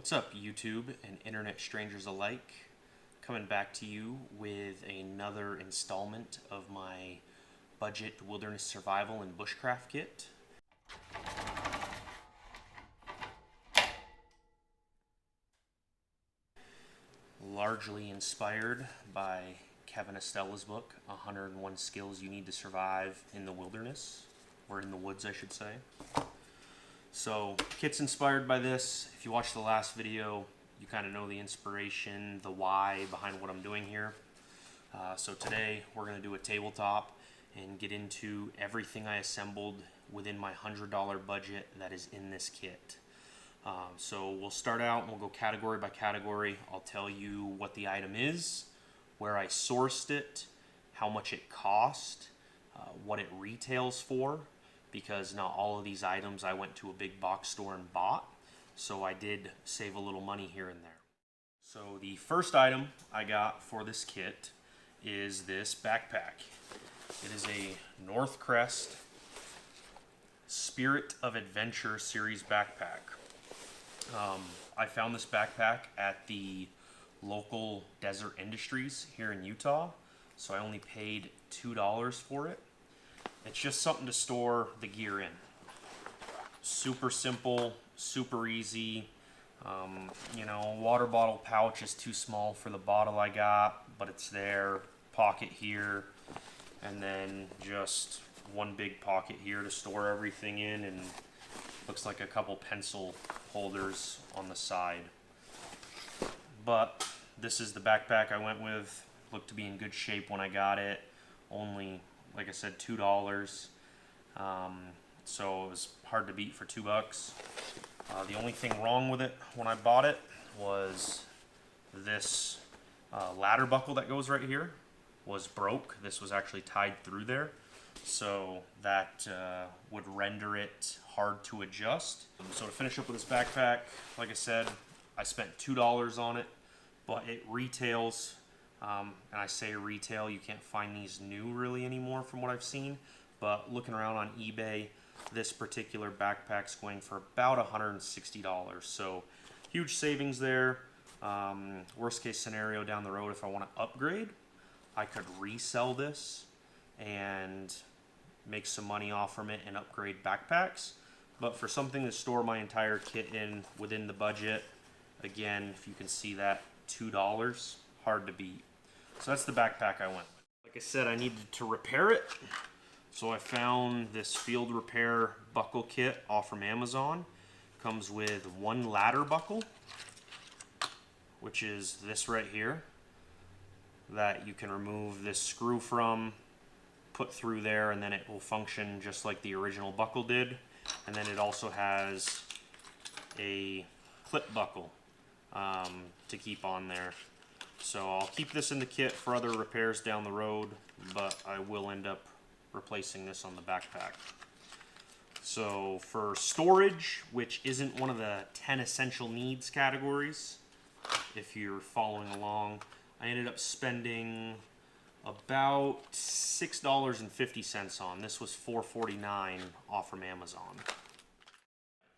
What's up, YouTube and internet strangers alike? Coming back to you with another installment of my budget wilderness survival and bushcraft kit. Largely inspired by Kevin Estella's book, 101 Skills You Need to Survive in the Wilderness, or in the woods, I should say. So, kit's inspired by this. If you watched the last video, you kind of know the inspiration, the why behind what I'm doing here. So today, we're going to do a tabletop and get into everything I assembled within my $100 budget that is in this kit. So we'll start out and we'll go category by category. I'll tell you what the item is, where I sourced it, how much it cost, what it retails for, because not all of these items I went to a big box store and bought, so I did save a little money here and there. So the first item I got for this kit is this backpack. It is a North Crest Spirit of Adventure series backpack. I found this backpack at the local Desert Industries here in Utah, so I only paid $2 for it. It's just something to store the gear in. Super simple, super easy. You know, water bottle pouch is too small for the bottle I got, but it's there. Pocket here, and then just one big pocket here to store everything in, and looks like a couple pencil holders on the side. But this is the backpack I went with. Looked to be in good shape when I got it. Only, like I said, $2. So it was hard to beat for $2. The only thing wrong with it when I bought it was this ladder buckle that goes right here was broke. This was actually tied through there, so that would render it hard to adjust. So to finish up with this backpack, like I said, I spent $2 on it, but it retails. And I say retail, you can't find these new really anymore from what I've seen, but looking around on eBay, this particular backpack's going for about $160, so huge savings there. Worst case scenario down the road, if I want to upgrade, I could resell this and make some money off from it and upgrade backpacks. But for something to store my entire kit in within the budget, again, if you can see that, $2, hard to beat. So that's the backpack I went with. Like I said, I needed to repair it, so I found this field repair buckle kit off from Amazon. Comes with one ladder buckle, which is this right here, that you can remove this screw from, put through there, and then it will function just like the original buckle did. And then it also has a clip buckle to keep on there. So I'll keep this in the kit for other repairs down the road, but I will end up replacing this on the backpack. So for storage, which isn't one of the 10 essential needs categories, if you're following along, I ended up spending about $6.50 on. This was $4.49 off from Amazon.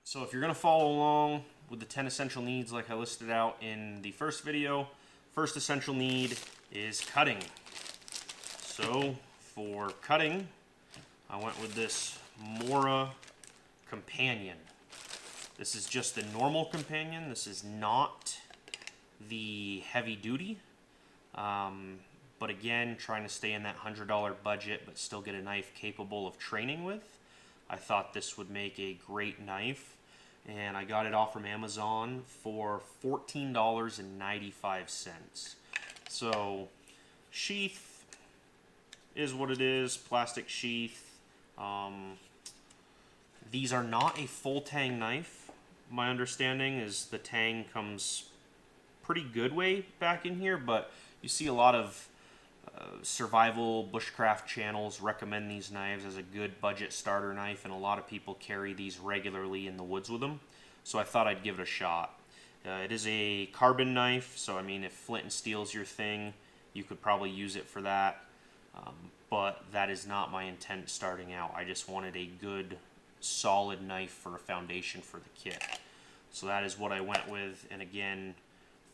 So if you're going to follow along with the 10 essential needs like I listed out in the first video, first essential need is cutting. So for cutting, I went with this Mora companion. This is just the normal companion. This is not the heavy duty. But again, trying to stay in that $100 budget but still get a knife capable of training with. I thought this would make a great knife, and I got it off from Amazon for $14.95. So sheath is what it is, plastic sheath. These are not a full tang knife. My understanding is the tang comes pretty good way back in here, but you see a lot of survival bushcraft channels recommend these knives as a good budget starter knife, and a lot of people carry these regularly in the woods with them, so I thought I'd give it a shot. It is a carbon knife, so I mean, if flint and steel is your thing, you could probably use it for that, but that is not my intent starting out. I just wanted a good solid knife for a foundation for the kit. So that is what I went with, and again,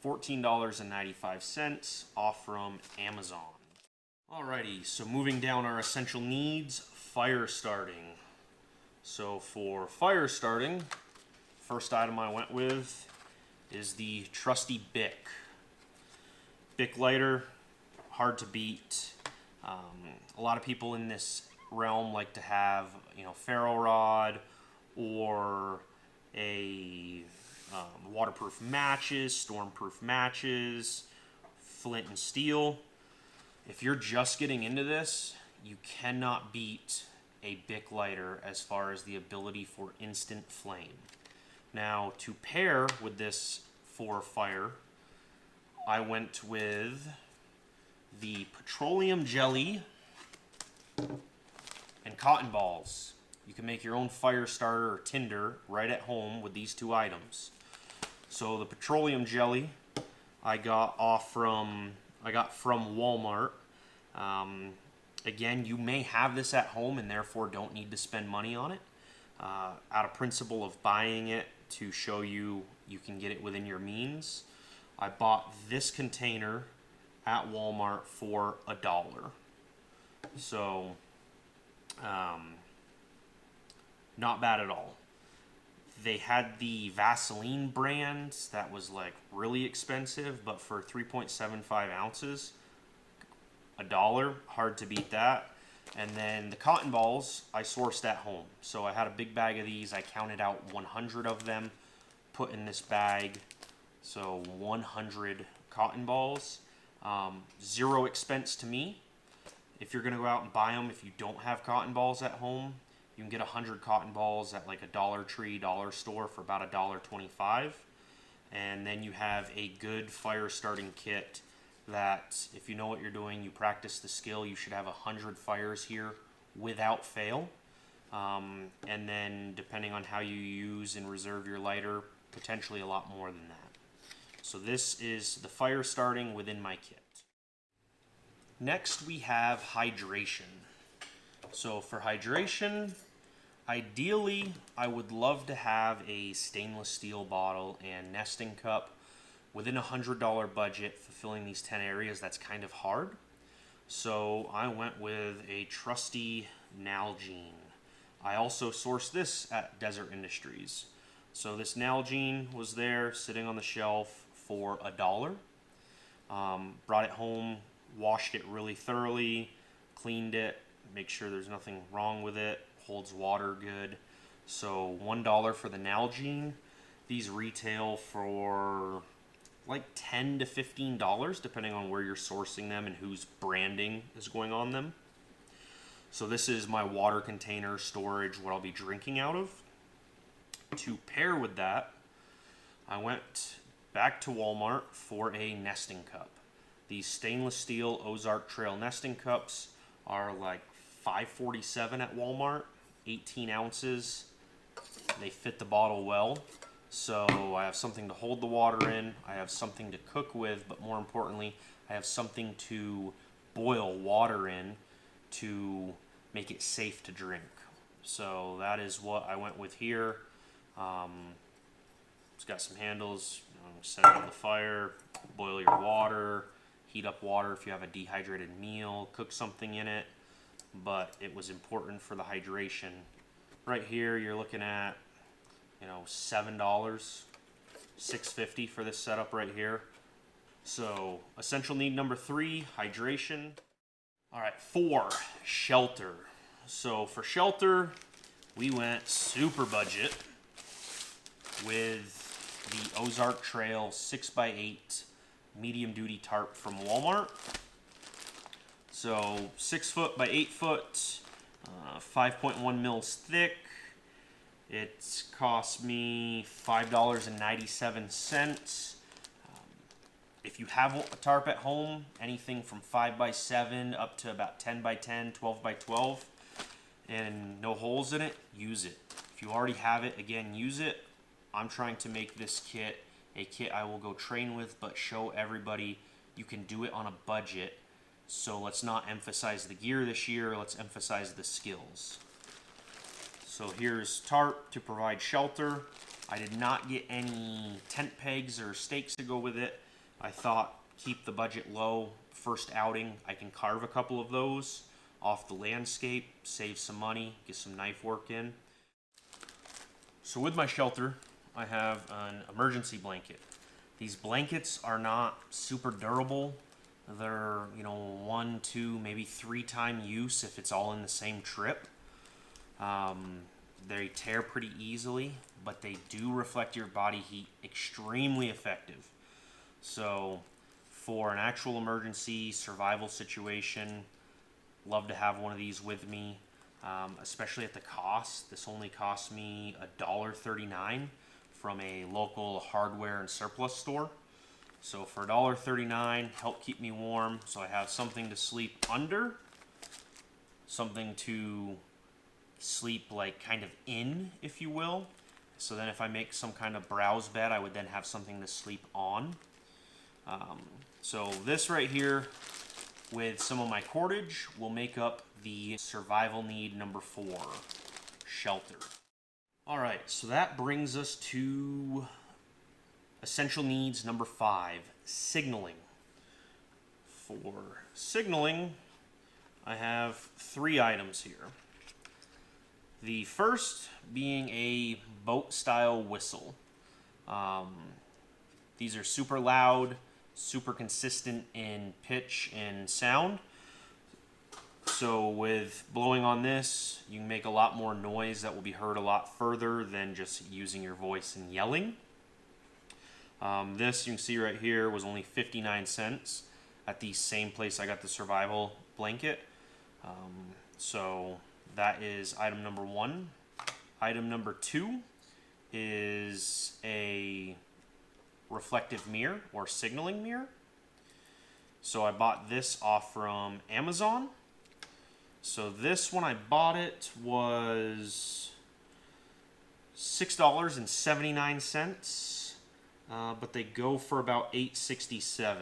$14.95 off from Amazon. Alrighty, so moving down our essential needs, fire starting. So for fire starting, first item I went with is the trusty Bic. Bic lighter, hard to beat. A lot of people in this realm like to have, ferro rod or a waterproof matches, stormproof matches, flint and steel. If you're just getting into this, you cannot beat a Bic lighter as far as the ability for instant flame. Now, to pair with this for fire, I went with the petroleum jelly and cotton balls. You can make your own fire starter or tinder right at home with these two items. So the petroleum jelly I got from Walmart. Again, you may have this at home and therefore don't need to spend money on it. Out of principle of buying it to show you can get it within your means, I bought this container at Walmart for $1. So, not bad at all. They had the Vaseline brand that was like really expensive, but for 3.75 ounces, $1, hard to beat that. And then the cotton balls I sourced at home. So I had a big bag of these. I counted out 100 of them, put in this bag. So 100 cotton balls. Zero expense to me. If you're going to go out and buy them, if you don't have cotton balls at home, you can get 100 cotton balls at like a Dollar Tree, dollar store for about $1.25. And then you have a good fire starting kit that if you know what you're doing, you practice the skill, you should have 100 fires here without fail. And then depending on how you use and reserve your lighter, potentially a lot more than that. So this is the fire starting within my kit. Next we have hydration. So for hydration, ideally I would love to have a stainless steel bottle and nesting cup. Within a $100 budget, fulfilling these 10 areas, that's kind of hard. So I went with a trusty Nalgene. I also sourced this at Desert Industries. So this Nalgene was there sitting on the shelf for $1. Brought it home, washed it really thoroughly, cleaned it, make sure there's nothing wrong with it, holds water good. So $1 for the Nalgene. These retail for like $10 to $15 depending on where you're sourcing them and whose branding is going on them. So this is my water container storage, what I'll be drinking out of. To pair with that, I went back to Walmart for a nesting cup. These stainless steel Ozark Trail nesting cups are like $5.47 at Walmart, 18 ounces. They fit the bottle well. So I have something to hold the water in, I have something to cook with, but more importantly, I have something to boil water in to make it safe to drink. So that is what I went with here. It's got some handles, set it on the fire, boil your water, heat up water if you have a dehydrated meal, cook something in it, but it was important for the hydration. Right here you're looking at $7, $6.50 for this setup right here. So essential need number 3, hydration. All right, 4, shelter. So for shelter, we went super budget with the Ozark Trail 6x8 medium duty tarp from Walmart. So 6 foot by 8 foot, 5.1 mils thick. It cost me $5.97. If you have a tarp at home, anything from 5x7 up to about 10x10, 12x12, and no holes in it, use it. If you already have it, again, use it. I'm trying to make this kit a kit I will go train with, but show everybody you can do it on a budget. So let's not emphasize the gear this year, let's emphasize the skills. So here's tarp to provide shelter. I did not get any tent pegs or stakes to go with it. I thought, keep the budget low. First outing, I can carve a couple of those off the landscape, save some money, get some knife work in. So with my shelter, I have an emergency blanket. These blankets are not super durable. They're, 1, 2, maybe 3 time use if it's all in the same trip. They tear pretty easily, but they do reflect your body heat extremely effective. So for an actual emergency survival situation, love to have one of these with me, especially at the cost. This only cost me $1.39 from a local hardware and surplus store. So for $1.39, help keep me warm. So I have something to sleep under, something to sleep like kind of in, if you will. So then if I make some kind of browse bed, I would then have something to sleep on. So this right here with some of my cordage will make up the survival need number 4, shelter. All right, so that brings us to essential needs number 5, signaling. For signaling, I have 3 items here. The first being a boat-style whistle. These are super loud, super consistent in pitch and sound. So with blowing on this, you can make a lot more noise that will be heard a lot further than just using your voice and yelling. This you can see right here was only 59 cents at the same place I got the survival blanket. So that is item number 1. Item number 2 is a reflective mirror or signaling mirror. So I bought this off from Amazon. So this, when I bought it, was $6.79, but they go for about $8.67.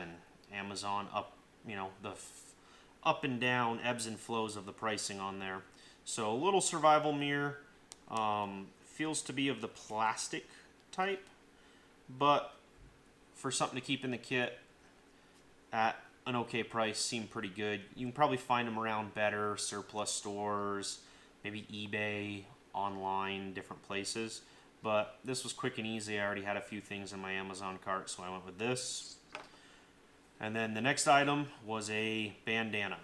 Amazon up, the up and down ebbs and flows of the pricing on there. So a little survival mirror, feels to be of the plastic type, but for something to keep in the kit at an okay price, seemed pretty good. You can probably find them around better surplus stores, maybe eBay, online, different places. But this was quick and easy. I already had a few things in my Amazon cart, so I went with this. And then the next item was a bandana.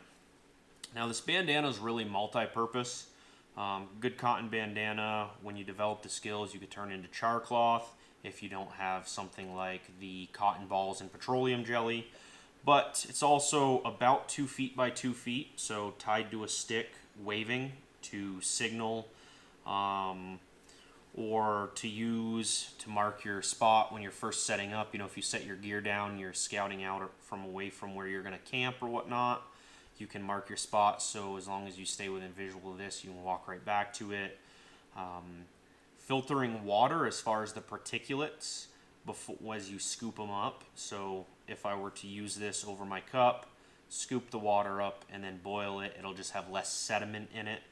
Now this bandana is really multi-purpose. Good cotton bandana, when you develop the skills, you could turn into char cloth if you don't have something like the cotton balls and petroleum jelly. But it's also about 2 feet by 2 feet, so tied to a stick, waving to signal, or to use to mark your spot when you're first setting up. If you set your gear down, you're scouting out from away from where you're going to camp or whatnot, you can mark your spot, so as long as you stay within visual of this, you can walk right back to it. Filtering water as far as the particulates before, as you scoop them up. So if I were to use this over my cup, scoop the water up and then boil it, it'll just have less sediment in it.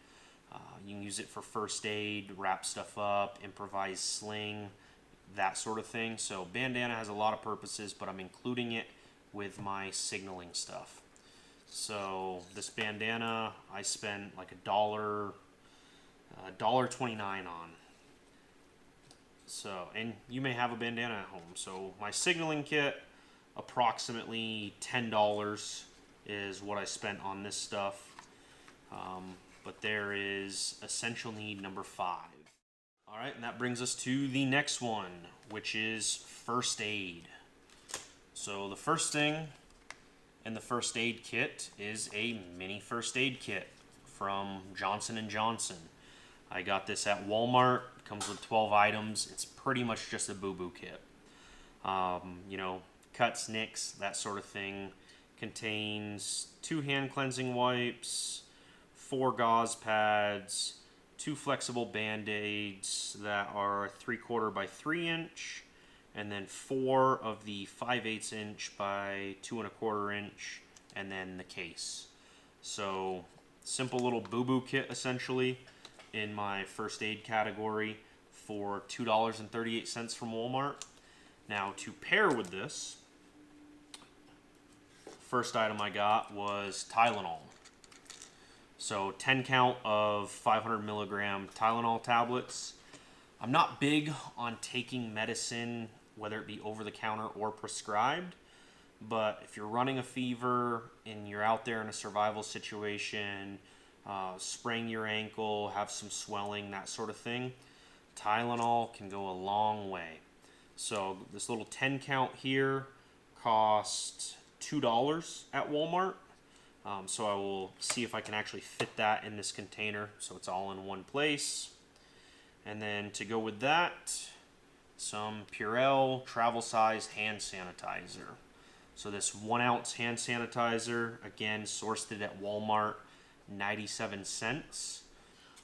You can use it for first aid, wrap stuff up, improvise sling, that sort of thing. So bandana has a lot of purposes, but I'm including it with my signaling stuff. So this bandana I spent like $1.29 on. So, and you may have a bandana at home. So my signaling kit, approximately $10 is what I spent on this stuff. But there is essential need number 5. All right, and that brings us to the next one, which is first aid. So the first thing in the first aid kit is a mini first aid kit from Johnson & Johnson. I got this at Walmart. It comes with 12 items. It's pretty much just a boo-boo kit. Cuts, nicks, that sort of thing. Contains 2 hand cleansing wipes, 4 gauze pads, 2 flexible band-aids that are 3/4 by 3 inch, and then 4 of the 5/8 inch by 2 1/4 inch, and then the case. So simple little boo-boo kit essentially in my first aid category for $2.38 from Walmart. Now, to pair with this, first item I got was Tylenol. So 10 count of 500 milligram Tylenol tablets. I'm not big on taking medicine, whether it be over the counter or prescribed, but if you're running a fever and you're out there in a survival situation, sprain your ankle, have some swelling, that sort of thing, Tylenol can go a long way. So this little 10 count here cost $2 at Walmart. So I will see if I can actually fit that in this container so it's all in one place. And then to go with that, some Purell travel size hand sanitizer. So this 1 ounce hand sanitizer, again, sourced it at Walmart, 97 cents.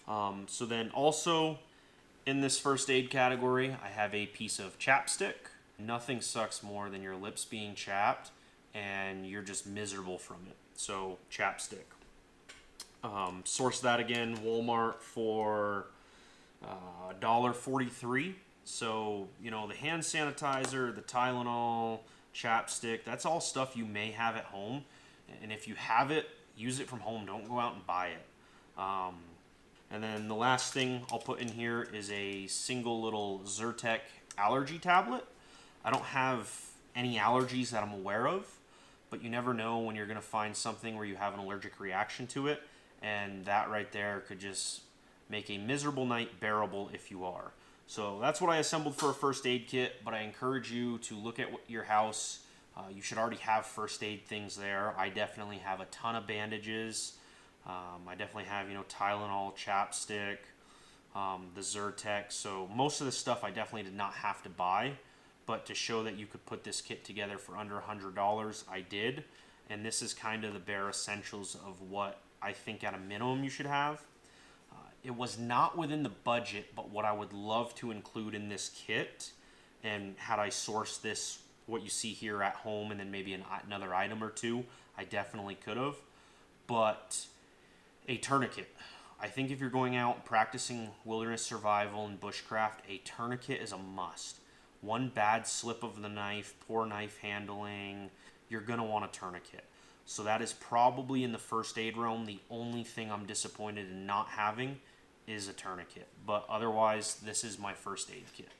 So then also in this first aid category, I have a piece of chapstick. Nothing sucks more than your lips being chapped and you're just miserable from it. So chapstick. Source that again, Walmart for $1.43. So, you know, the hand sanitizer, the Tylenol, chapstick, that's all stuff you may have at home. And if you have it, use it from home. Don't go out and buy it. And then the last thing I'll put in here is a single little Zyrtec allergy tablet. I don't have any allergies that I'm aware of, but you never know when you're going to find something where you have an allergic reaction to it, and that right there could just make a miserable night bearable if you are. So that's what I assembled for a first aid kit, but I encourage you to look at your house. You should already have first aid things there. I definitely have a ton of bandages. I definitely have, you know, Tylenol, chapstick, the Zyrtec. So most of the stuff I definitely did not have to buy. But to show that you could put this kit together for under $100, I did. And this is kind of the bare essentials of what I think at a minimum you should have. It was not within the budget, but what I would love to include in this kit, and had I sourced this, what you see here at home, and then maybe another item or two, I definitely could have. But a tourniquet. I think if you're going out practicing wilderness survival and bushcraft, a tourniquet is a must. One bad slip of the knife, poor knife handling, you're going to want a tourniquet. So that is probably in the first aid realm. The only thing I'm disappointed in not having is a tourniquet. But otherwise, this is my first aid kit.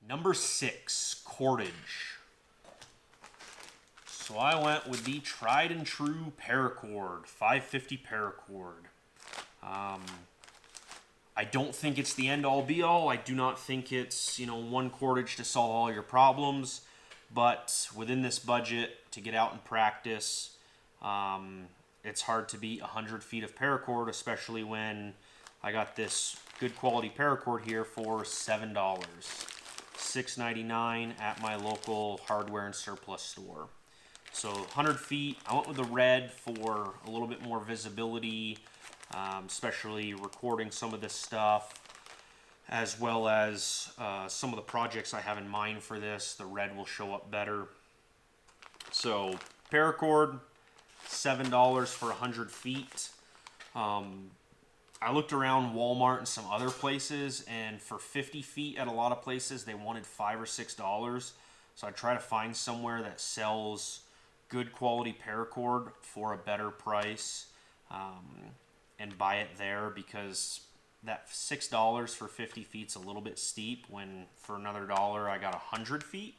Number 6, Cordage. So I went with the tried and true paracord, 550 paracord. I don't think it's the end-all be-all. I do not think it's, you know, one cordage to solve all your problems. But within this budget, to get out and practice, it's hard to beat 100 feet of paracord, especially when I got this good quality paracord here for $7. $6.99 at my local hardware and surplus store. So 100 feet, I went with the red for a little bit more visibility, especially recording some of this stuff, as well as some of the projects I have in mind for this. The red will show up better. So paracord, $7 for 100 feet. I looked around Walmart and some other places, and for 50 feet at a lot of places, they wanted $5 or $6. So I try to find somewhere that sells good quality paracord for a better price, and buy it there, because that $6 for 50 feet is a little bit steep when for another $1 I got 100 feet.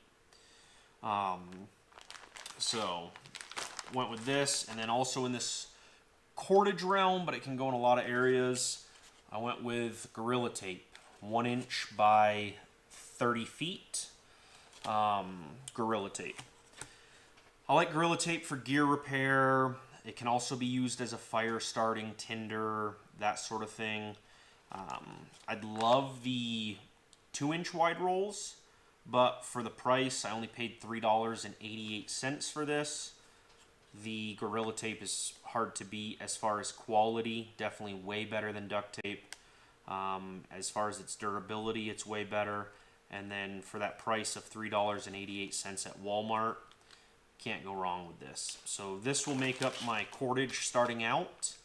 So went with this, and then also in this cordage realm, but it can go in a lot of areas, I went with Gorilla Tape, 1 inch by 30 feet. Gorilla Tape. I like Gorilla Tape for gear repair. It can also be used as a fire starting tinder, that sort of thing. I'd love the 2-inch wide rolls, but for the price, I only paid $3.88 for this. The Gorilla Tape is hard to beat as far as quality, definitely way better than duct tape. As far as its durability, it's way better. And then for that price of $3.88 at Walmart, can't go wrong with this. So this will make up my cordage starting out.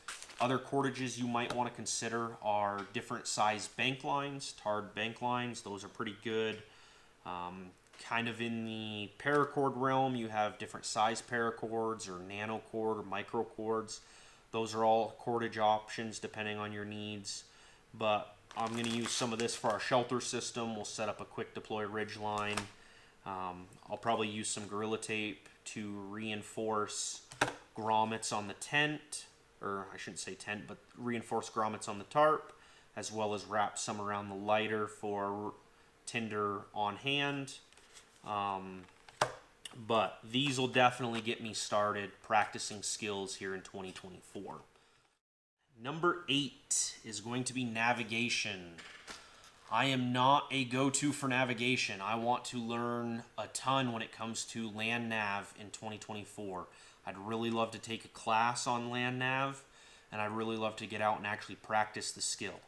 Other cordages you might want to consider are different size bank lines, tarred bank lines. Those are pretty good. Kind of in the paracord realm, you have different size paracords or nano cord or micro cords. Those are all cordage options depending on your needs. But I'm going to use some of this for our shelter system. We'll set up a quick deploy ridge line. I'll probably use some Gorilla Tape to reinforce grommets on the tent, or I shouldn't say tent, but reinforce grommets on the tarp, as well as wrap some around the lighter for tinder on hand. But these will definitely get me started practicing skills here in 2024. Number 8 is going to be navigation. I am not a go-to for navigation. I want to learn a ton when it comes to land nav in 2024. I'd really love to take a class on land nav, and I'd really love to get out and actually practice the skill.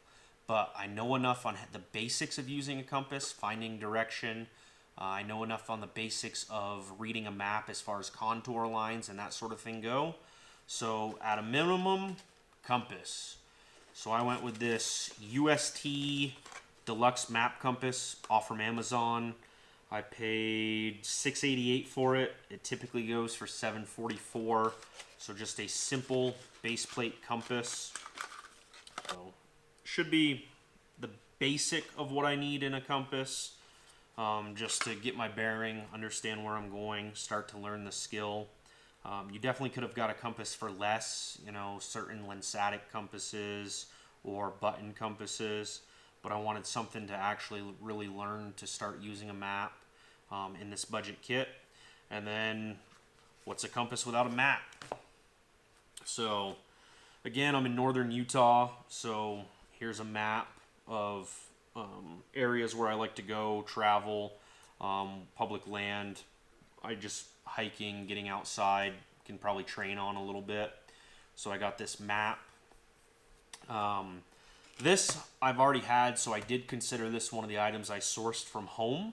But I know enough on the basics of using a compass, finding direction. I know enough on the basics of reading a map as far as contour lines and that sort of thing go. So at a minimum, compass. So I went with this UST Deluxe Map Compass off from Amazon. I paid $6.88 for it. It typically goes for $7.44. So just a simple base plate compass. So should be the basic of what I need in a compass. Just to get my bearing, understand where I'm going, start to learn the skill. You definitely could have got a compass for less, you know, certain lensatic compasses or button compasses, but I wanted something to actually really learn to start using a map in this budget kit. And then, what's a compass without a map? So, again, I'm in northern Utah, so here's a map of areas where I like to go, travel, public land. I just hiking, getting outside, can probably train on a little bit. So I got this map. This I've already had, so I did consider this one of the items I sourced from home.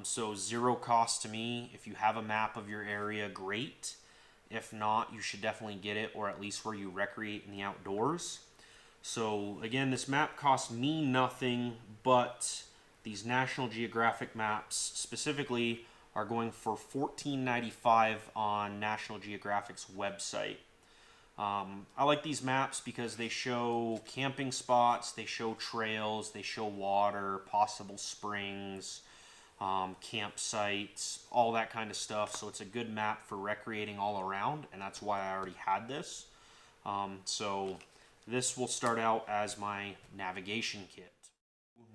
So zero cost to me. If you have a map of your area, great. If not, you should definitely get it, or at least where you recreate in the outdoors. So again, this map cost me nothing, but these National Geographic maps specifically are going for $14.95 on National Geographic's website. I like these maps because they show camping spots, they show trails, they show water, possible springs, campsites, all that kind of stuff. So it's a good map for recreating all around, and that's why I already had this. So this will start out as my navigation kit.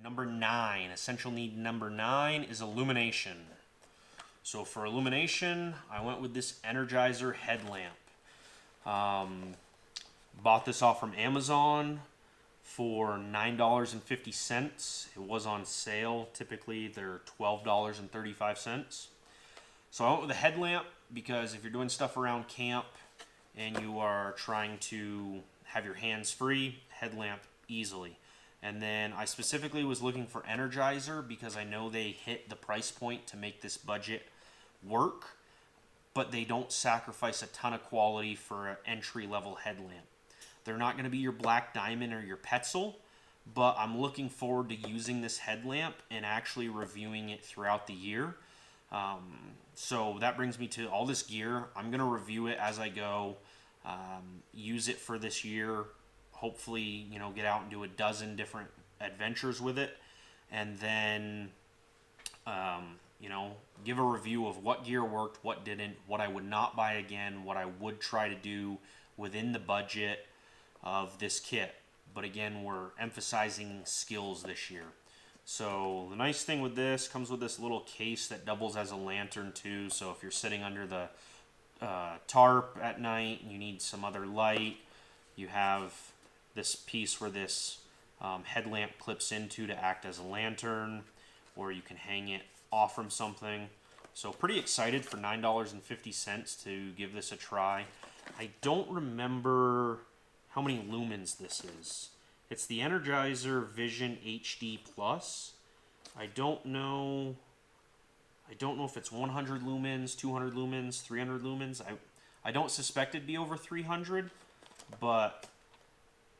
Number 9, essential need number 9 is illumination. So for illumination, I went with this Energizer headlamp. Bought this off from Amazon for $9.50. It was on sale. Typically, they're $12.35. So I went with a headlamp because if you're doing stuff around camp and you are trying to have your hands free, headlamp easily. And then I specifically was looking for Energizer because I know they hit the price point to make this budget work, but they don't sacrifice a ton of quality for an entry-level headlamp. They're not going to be your Black Diamond or your Petzl, but I'm looking forward to using this headlamp and actually reviewing it throughout the year. So that brings me to all this gear. I'm going to review it as I go, use it for this year, hopefully, you know, get out and do a dozen different adventures with it, and then, you know, give a review of what gear worked, what didn't, what I would not buy again, what I would try to do within the budget of this kit. But again, we're emphasizing skills this year. So the nice thing with this, comes with this little case that doubles as a lantern too. So if you're sitting under the tarp at night and you need some other light, you have this piece where this headlamp clips into to act as a lantern, or you can hang it off from something. So pretty excited for $9.50 to give this a try. I don't remember how many lumens this is. It's the Energizer Vision HD Plus. I don't know if it's 100 lumens, 200 lumens, 300 lumens. I don't suspect it'd be over 300. but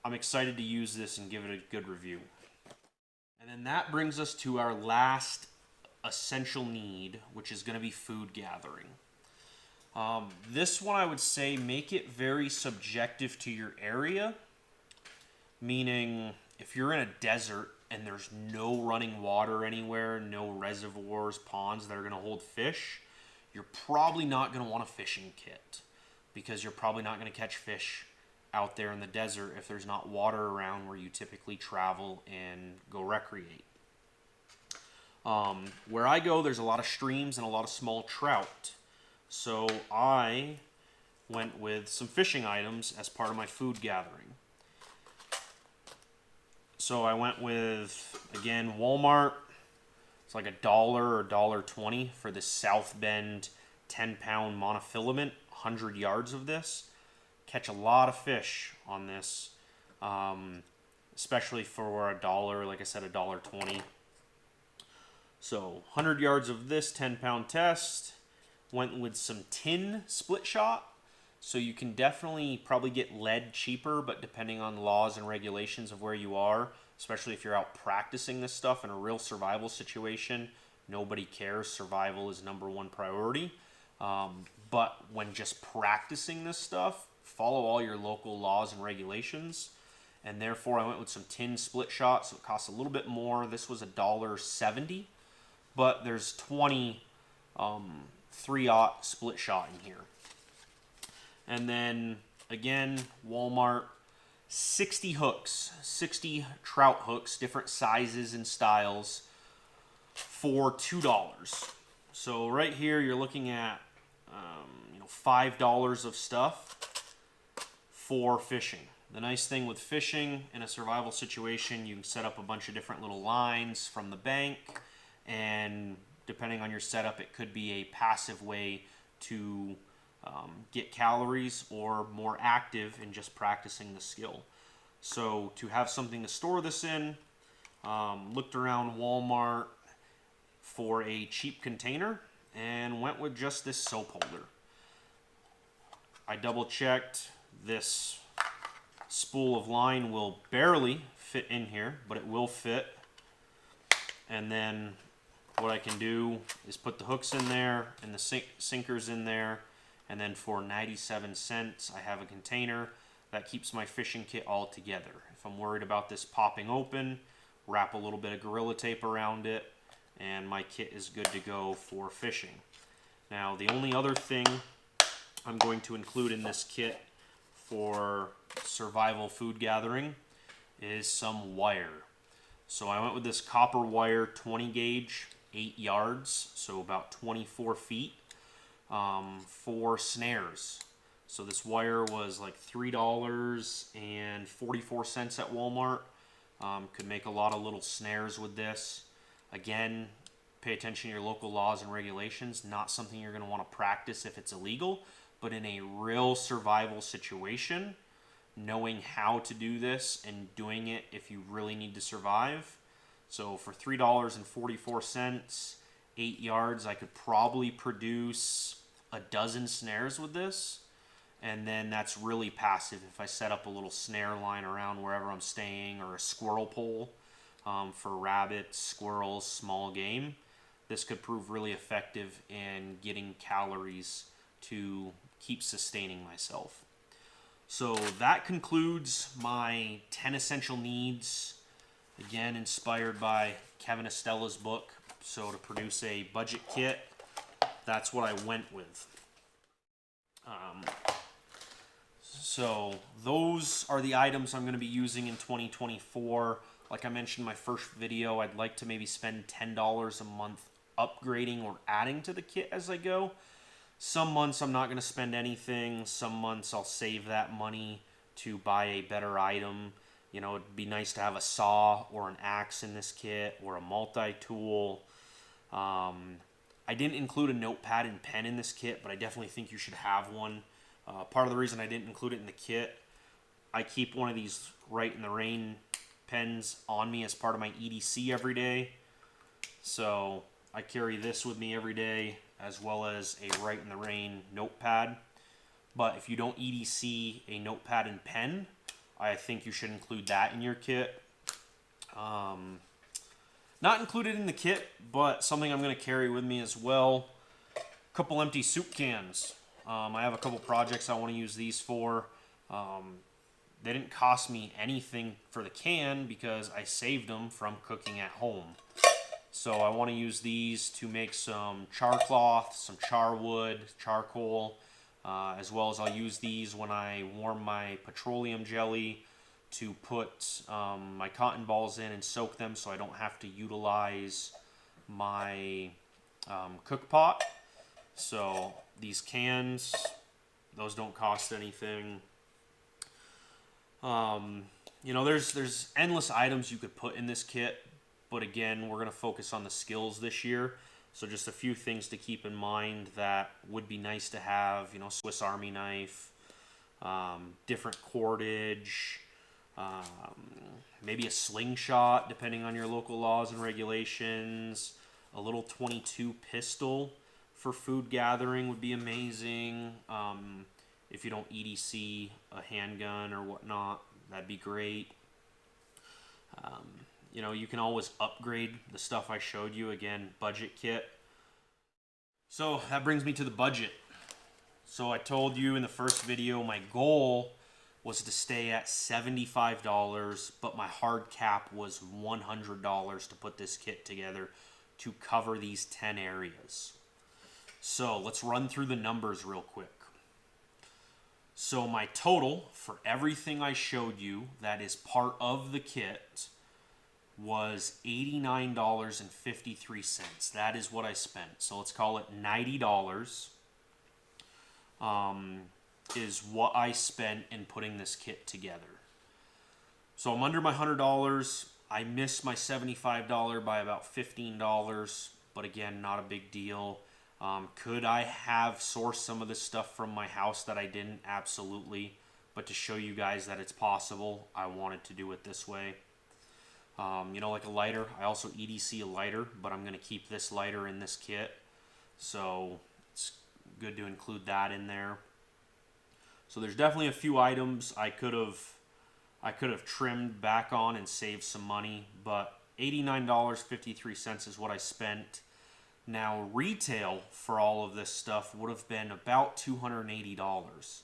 I'm excited to use this and give it a good review. And then that brings us to our last essential need, which is going to be food gathering. This one, I would say, make it very subjective to your area, meaning if you're in a desert and there's no running water anywhere, no reservoirs, ponds that are going to hold fish, you're probably not going to want a fishing kit, because you're probably not going to catch fish out there in the desert if there's not water around where you typically travel and go recreate. Where I go, there's a lot of streams and a lot of small trout. So I went with some fishing items as part of my food gathering. So I went with, again, Walmart. It's like $1 or $1.20 for this South Bend 10-pound monofilament, 100 yards of this. Catch a lot of fish on this, especially for $1, like I said, $1.20. So 100 yards of this 10-pound test. Went with some tin split shot. So you can definitely probably get lead cheaper, but depending on laws and regulations of where you are, especially if you're out practicing this stuff in a real survival situation, nobody cares. Survival is #1 priority. But when just practicing this stuff, follow all your local laws and regulations. And therefore, I went with some tin split shot, so it costs a little bit more. This was $1.70, but there's 20 3/0 split shot in here. And then, again, Walmart, 60 hooks, 60 trout hooks, different sizes and styles for $2. So right here, you're looking at $5 of stuff for fishing. The nice thing with fishing in a survival situation, you can set up a bunch of different little lines from the bank, and depending on your setup, it could be a passive way to get calories, or more active in just practicing the skill. So to have something to store this in, looked around Walmart for a cheap container and went with just this soap holder. I double checked. This spool of line will barely fit in here, but it will fit. And then what I can do is put the hooks in there and the sinkers in there, and then for 97 cents I have a container that keeps my fishing kit all together. If I'm worried about this popping open, wrap a little bit of Gorilla Tape around it, and my kit is good to go for fishing. Now, the only other thing I'm going to include in this kit for survival food gathering is some wire. So I went with this copper wire 20 gauge, 8 yards, so about 24 feet, for snares. So this wire was like $3.44 at Walmart. Could make a lot of little snares with this. Again, pay attention to your local laws and regulations. Not something you're going to want to practice if it's illegal, but in a real survival situation, knowing how to do this and doing it if you really need to survive. So for $3.44, 8 yards, I could probably produce a dozen snares with this. And then that's really passive if I set up a little snare line around wherever I'm staying, or a squirrel pole for rabbits, squirrels, small game. This could prove really effective in getting calories to keep sustaining myself. So that concludes my 10 essential needs. Again, inspired by Kevin Estella's book. So to produce a budget kit, that's what I went with. So those are the items I'm going to be using in 2024. Like I mentioned in my first video, I'd like to maybe spend $10 a month upgrading or adding to the kit as I go. Some months I'm not going to spend anything. Some months I'll save that money to buy a better item. You know, it'd be nice to have a saw or an axe in this kit, or a multi-tool. I didn't include a notepad and pen in this kit, but I definitely think you should have one. Part of the reason I didn't include it in the kit, I keep one of these Right in the Rain pens on me as part of my EDC every day. So I carry this with me every day, as well as a Right in the Rain notepad. But if you don't EDC a notepad and pen, I think you should include that in your kit. Not included in the kit, but something I'm going to carry with me as well. A couple empty soup cans. I have a couple projects I want to use these for. They didn't cost me anything for the can because I saved them from cooking at home. So I want to use these to make some char cloth, some char wood, charcoal, as well as I'll use these when I warm my petroleum jelly to put my cotton balls in and soak them so I don't have to utilize my cook pot. So these cans, those don't cost anything. You know, there's endless items you could put in this kit, but again, we're going to focus on the skills this year. So just a few things to keep in mind that would be nice to have, you know, Swiss Army knife, different cordage, maybe a slingshot depending on your local laws and regulations, a little .22 pistol for food gathering would be amazing. If you don't EDC a handgun or whatnot, that'd be great. You know, you can always upgrade the stuff I showed you. Again, budget kit. So that brings me to the budget. So I told you in the first video my goal was to stay at $75, but my hard cap was $100 to put this kit together to cover these 10 areas. So let's run through the numbers real quick. So my total for everything I showed you that is part of the kit was $89.53. That is what I spent. So let's call it $90 is what I spent in putting this kit together. So I'm under my $100. I missed my $75 by about $15, but again, not a big deal. Could I have sourced some of this stuff from my house that I didn't? Absolutely. But to show you guys that it's possible, I wanted to do it this way. You know, like a lighter, I also EDC a lighter, but I'm going to keep this lighter in this kit. So it's good to include that in there. So there's definitely a few items I could have trimmed back on and saved some money, but $89.53 is what I spent. Now retail for all of this stuff would have been about $280.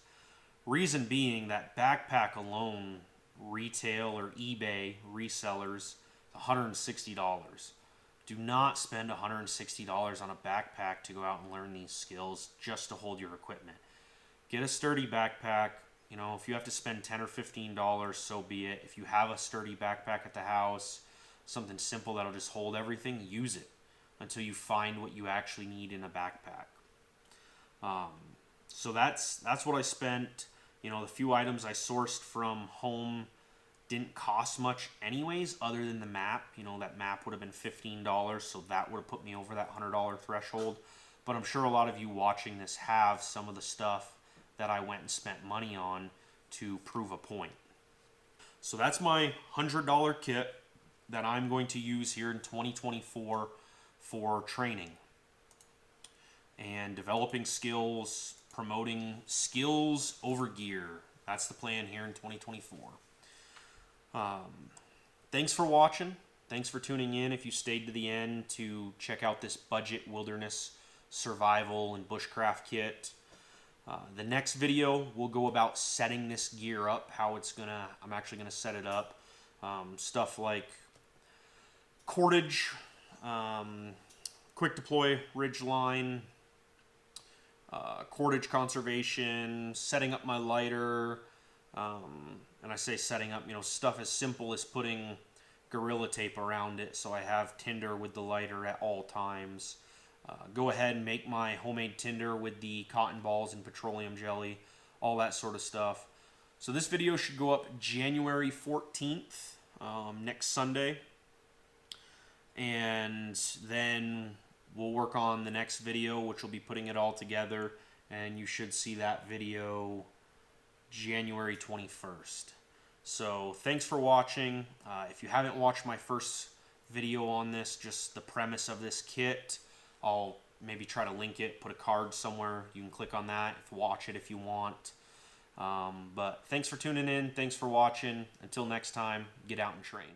Reason being that backpack alone, retail or eBay resellers, $160. Do not spend $160 on a backpack to go out and learn these skills just to hold your equipment. Get a sturdy backpack. You know, if you have to spend $10 or $15, so be it. If you have a sturdy backpack at the house, something simple that'll just hold everything, use it until you find what you actually need in a backpack. So that's what I spent. You know, the few items I sourced from home didn't cost much anyways, other than the map. You know, that map would have been $15, so that would have put me over that $100 threshold. But I'm sure a lot of you watching this have some of the stuff that I went and spent money on to prove a point. So that's my $100 kit that I'm going to use here in 2024 for training and developing skills, promoting skills over gear. That's the plan here in 2024. Thanks for watching. Thanks for tuning in if you stayed to the end to check out this budget wilderness survival and bushcraft kit. The next video will go about setting this gear up, how I'm actually gonna set it up. Stuff like cordage, quick deploy ridge line, cordage conservation, setting up my lighter, and I say setting up, you know, stuff as simple as putting Gorilla Tape around it so I have tinder with the lighter at all times. Go ahead and make my homemade tinder with the cotton balls and petroleum jelly, all that sort of stuff. So this video should go up January 14th, next Sunday. And then we'll work on the next video, which will be putting it all together. And you should see that video January 21st. So thanks for watching. If you haven't watched my first video on this, just the premise of this kit, I'll maybe try to link it, put a card somewhere. You can click on that, watch it if you want. But thanks for tuning in. Thanks for watching. Until next time, get out and train.